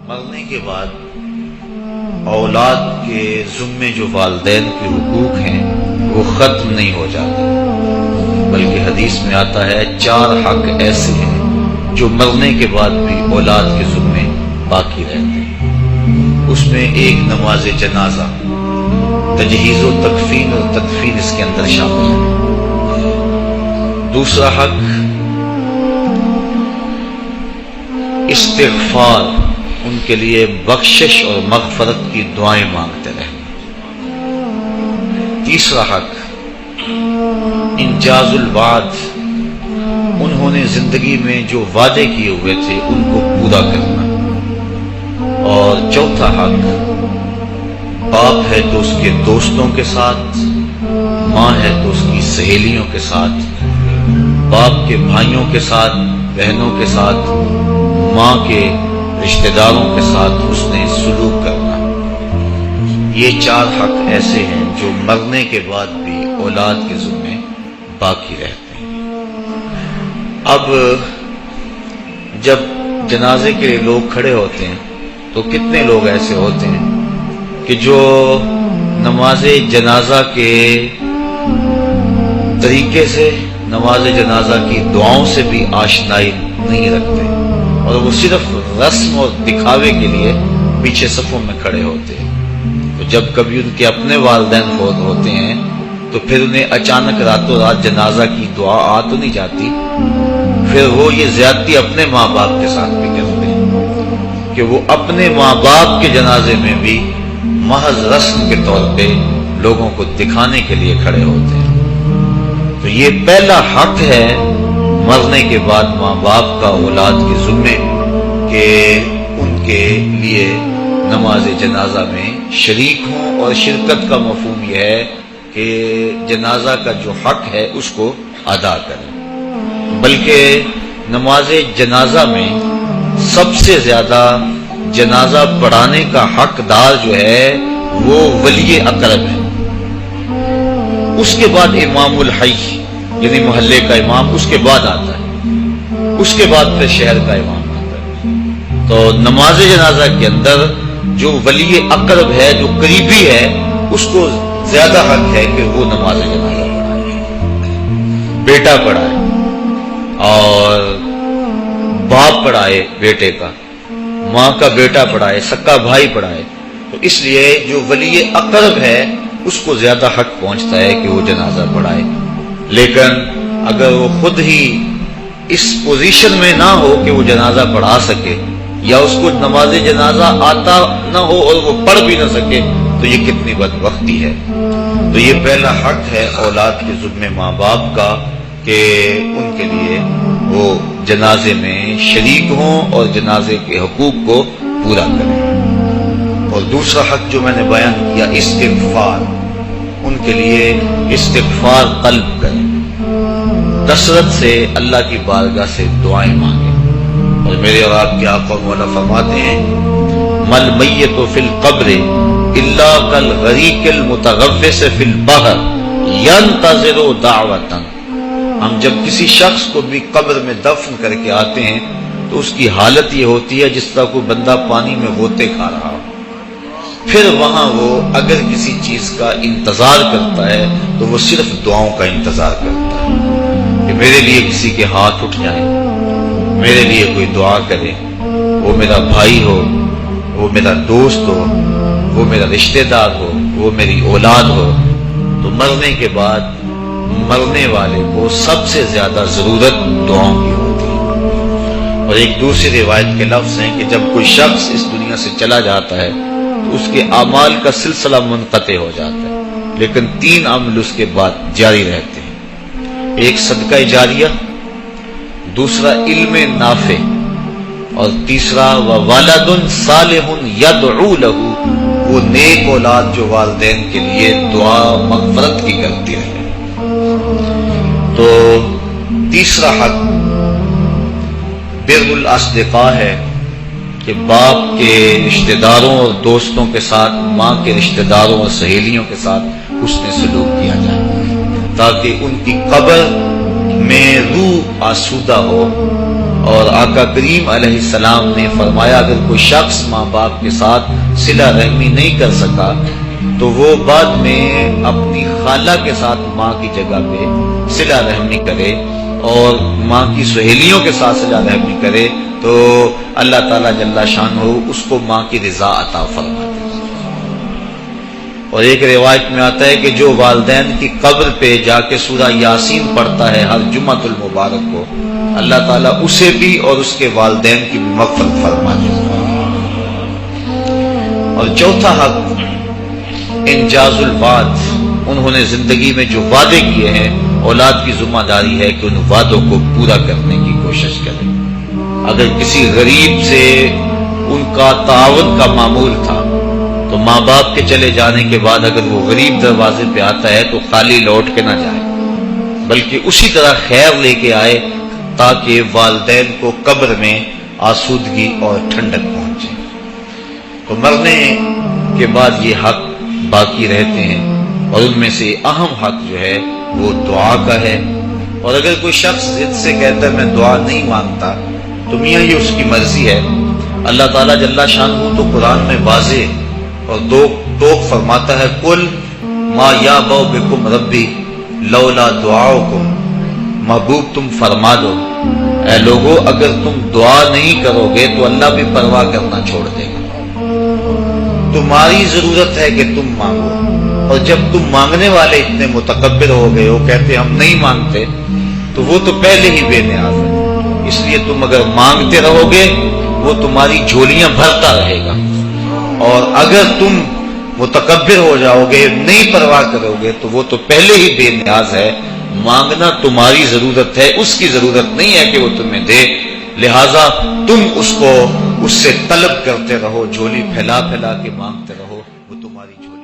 مرنے کے بعد اولاد کے ذمے جو والدین کے حقوق ہیں وہ ختم نہیں ہو جاتے، بلکہ حدیث میں آتا ہے 4 حق ایسے ہیں جو مرنے کے بعد بھی اولاد کے ذمے باقی رہتے ہیں۔ اس میں ایک نماز جنازہ، تجہیز و تکفین اور تدفین اس کے اندر شامل ہے۔ دوسرا حق استغفار، ان کے لیے بخشش اور مغفرت کی دعائیں مانگتے رہنا۔ تیسرا حق انجاز الوعد، انہوں نے زندگی میں جو وعدے کیے ہوئے تھے ان کو پورا کرنا۔ اور چوتھا حق باپ ہے تو اس کے دوستوں کے ساتھ، ماں ہے تو اس کی سہیلیوں کے ساتھ، باپ کے بھائیوں کے ساتھ، بہنوں کے ساتھ، ماں کے رشتہ داروں کے ساتھ حسن سلوک کرنا۔ یہ 4 حق ایسے ہیں جو مرنے کے بعد بھی اولاد کے ذمے باقی رہتے ہیں۔ اب جب جنازے کے لیے لوگ کھڑے ہوتے ہیں تو کتنے لوگ ایسے ہوتے ہیں کہ جو نماز جنازہ کے طریقے سے، نماز جنازہ کی دعاؤں سے بھی آشنائی نہیں رکھتے، اور وہ صرف رسم اور دکھاوے کے لیے پیچھے صفوں میں کھڑے ہوتے ہیں۔ تو جب کبھی ان کے اپنے والدین فوت ہوتے ہیں تو پھر انہیں اچانک راتوں رات جنازہ کی دعا آ تو نہیں جاتی، پھر وہ یہ زیادتی اپنے ماں باپ کے ساتھ بھی کرتے ہیں کہ وہ اپنے ماں باپ کے جنازے میں بھی محض رسم کے طور پہ لوگوں کو دکھانے کے لیے کھڑے ہوتے ہیں۔ تو یہ پہلا حق ہے مرنے کے بعد ماں باپ کا اولاد کے ذمے کہ ان کے لیے نماز جنازہ میں شریک ہوں، اور شرکت کا مفہوم یہ ہے کہ جنازہ کا جو حق ہے اس کو ادا کریں۔ بلکہ نماز جنازہ میں سب سے زیادہ جنازہ پڑھانے کا حقدار جو ہے وہ ولی اقرب ہے، اس کے بعد امام الحی یعنی محلے کا امام اس کے بعد آتا ہے، اس کے بعد پھر شہر کا امام آتا ہے۔ تو نماز جنازہ کے اندر جو ولی اقرب ہے، جو قریبی ہے، اس کو زیادہ حق ہے کہ وہ نماز جنازہ پڑھائے، بیٹا پڑھائے اور باپ پڑھائے بیٹے کا، ماں کا بیٹا پڑھائے، سکا بھائی پڑھائے۔ تو اس لیے جو ولی اقرب ہے اس کو زیادہ حق پہنچتا ہے کہ وہ جنازہ پڑھائے۔ لیکن اگر وہ خود ہی اس پوزیشن میں نہ ہو کہ وہ جنازہ پڑھا سکے، یا اس کو نماز جنازہ آتا نہ ہو اور وہ پڑھ بھی نہ سکے، تو یہ کتنی بدبختی ہے۔ تو یہ پہلا حق ہے اولاد کے ذمے ماں باپ کا کہ ان کے لیے وہ جنازے میں شریک ہوں اور جنازے کے حقوق کو پورا کریں۔ اور دوسرا حق جو میں نے بیان کیا استغفار، ان کے لیے استغفار قلب کریں، کثرت سے اللہ کی بارگاہ سے دعائیں مانگیں۔ اور میرے اور آپ کے آقا مولا فرماتے ہیں مل میت فی القبر الا کالغریق المتغوث فی البحر ینتظر دعوۃ۔ ہم جب کسی شخص کو بھی قبر میں دفن کر کے آتے ہیں تو اس کی حالت یہ ہوتی ہے جس طرح کوئی بندہ پانی میں غوطے کھا رہا ہو، پھر وہاں وہ اگر کسی چیز کا انتظار کرتا ہے تو وہ صرف دعاؤں کا انتظار کرتا ہے کہ میرے لیے کسی کے ہاتھ اٹھ جائیں، میرے لیے کوئی دعا کرے، وہ میرا بھائی ہو، وہ میرا دوست ہو، وہ میرا رشتہ دار ہو، وہ میری اولاد ہو۔ تو مرنے کے بعد مرنے والے کو سب سے زیادہ ضرورت دعاؤں کی ہوتی ہے۔ اور ایک دوسری روایت کے لفظ ہیں کہ جب کوئی شخص اس دنیا سے چلا جاتا ہے تو اس کے اعمال کا سلسلہ منقطع ہو جاتا ہے، لیکن 3 عمل اس کے بعد جاری رہتے ہیں۔ ایک صدقہ جاریہ، دوسرا علم نافع، اور تیسرا وَوَلَدٌ صَالِحٌ يَدْعُو لَهُ، وہ نیک اولاد جو والدین کے لیے دعا مغفرت کی کرتی رہے۔ تو تیسرا حق بر الاصدقاء ہے کہ باپ کے رشتہ داروں اور دوستوں کے ساتھ، ماں کے رشتہ داروں اور سہیلیوں کے ساتھ حسن سلوک کیا جائے، تاکہ ان کی قبر میں روح آسودہ ہو اور آقا کریم علیہ السلام نے فرمایا اگر کوئی شخص ماں باپ کے ساتھ صلہ رحمی نہیں کر سکا تو وہ بعد میں اپنی خالہ کے ساتھ ماں کی جگہ پہ صلہ رحمی کرے اور ماں کی سہیلیوں کے ساتھ صلہ رحمی کرے تو اللہ تعالیٰ جل شانہ اس کو ماں کی رضا عطا فرماتے ہیں۔ اور ایک روایت میں آتا ہے کہ جو والدین کی قبر پہ جا کے سورہ یاسین پڑھتا ہے ہر جمعۃ المبارک کو، اللہ تعالیٰ اسے بھی اور اس کے والدین کی بھی مغفرت فرماتے ہیں۔ اور چوتھا حق انجاز الوعد، انہوں نے زندگی میں جو وعدے کیے ہیں اولاد کی ذمہ داری ہے کہ ان وعدوں کو پورا کرنے کی کوشش کریں۔ اگر کسی غریب سے ان کا تعاون کا معمول تھا تو ماں باپ کے چلے جانے کے بعد اگر وہ غریب دروازے پہ آتا ہے تو خالی لوٹ کے نہ جائے، بلکہ اسی طرح خیر لے کے آئے تاکہ والدین کو قبر میں آسودگی اور ٹھنڈک پہنچے۔ تو مرنے کے بعد یہ حق باقی رہتے ہیں اور ان میں سے اہم حق جو ہے وہ دعا کا ہے۔ اور اگر کوئی شخص ضد سے کہتا ہے میں دعا نہیں مانگتا تو میاں یہ اس کی مرضی ہے۔ اللہ تعالیٰ جل شانہ تو قرآن میں واضح اور دو ٹوک فرماتا ہے قل ما یعبأ بکم ربی لولا دعاؤکم، محبوب تم فرما دو اے لوگو اگر تم دعا نہیں کرو گے تو اللہ بھی پرواہ کرنا چھوڑ دے گا۔ تمہاری ضرورت ہے کہ تم مانگو، اور جب تم مانگنے والے اتنے متکبر ہو گئے ہو کہتے ہم نہیں مانگتے تو وہ تو پہلے ہی بے نیاز ہے۔ اس لیے تم اگر مانگتے رہو گے وہ تمہاری جھولیاں بھرتا رہے گا، اور اگر تم متکبر ہو جاؤ گے نہیں پرواہ کرو گے تو وہ تو پہلے ہی بے نیاز ہے۔ مانگنا تمہاری ضرورت ہے، اس کی ضرورت نہیں ہے کہ وہ تمہیں دے، لہذا تم اس کو اس سے طلب کرتے رہو، جھولی پھیلا پھیلا کے مانگتے رہو، وہ تمہاری جھولی